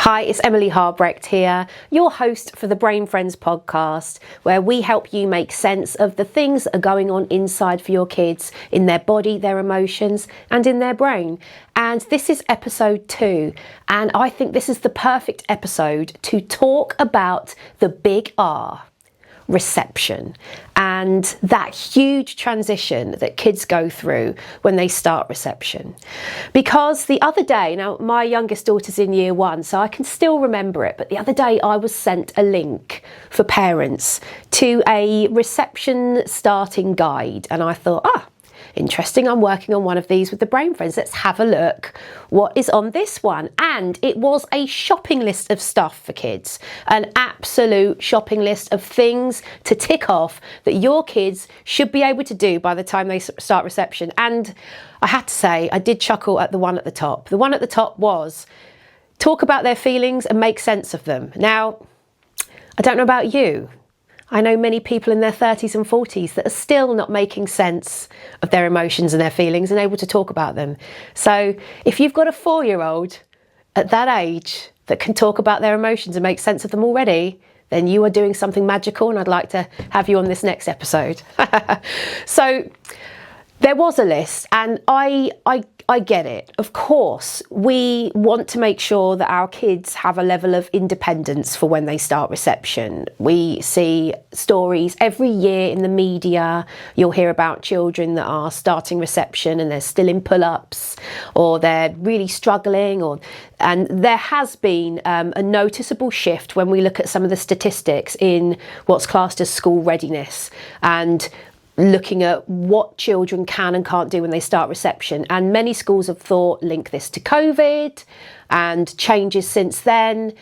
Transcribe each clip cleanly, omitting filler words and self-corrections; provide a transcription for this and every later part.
Hi, it's Emily Harbrecht here, your host for the Brain Friends podcast, where we help you make sense of the things that are going on inside for your kids, in their body, their emotions, and in their brain. And this is episode 2, and I think this is the perfect episode to talk about the big R. Reception, and that huge transition that kids go through when they start reception. Because the other day, now my youngest daughter's in year 1, so I can still remember it, but the other day I was sent a link for parents to a reception starting guide, and I thought, interesting, I'm working on one of these with the Brain Friends. Let's have a look what is on this one. And it was a shopping list of stuff for kids, an absolute shopping list of things to tick off that your kids should be able to do by the time they start reception. And I had to say, I did chuckle at the one at the top. The one at the top was talk about their feelings and make sense of them. Now, I don't know about you. I know many people in their 30s and 40s that are still not making sense of their emotions and their feelings and able to talk about them. So if you've got a 4-year-old at that age that can talk about their emotions and make sense of them already, then you are doing something magical, and I'd like to have you on this next episode. So there was a list, and I get it. Of course, we want to make sure that our kids have a level of independence for when they start reception. We see stories every year in the media. You'll hear about children that are starting reception and they're still in pull-ups, or they're really struggling, and there has been a noticeable shift when we look at some of the statistics in what's classed as school readiness, and looking at what children can and can't do when they start reception. And many schools have link this to COVID and changes since then.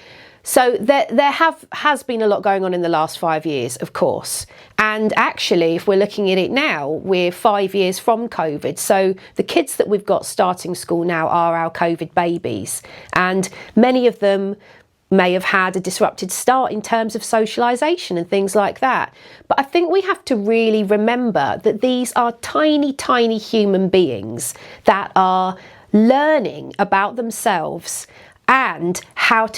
So there has been a lot going on in the last 5 years, of course. And actually, if we're looking at it now, we're 5 years from COVID. So the kids that we've got starting school now are our COVID babies. And many of them may have had a disrupted start in terms of socialisation and things like that. But I think we have to really remember that these are tiny, tiny human beings that are learning about themselves and how to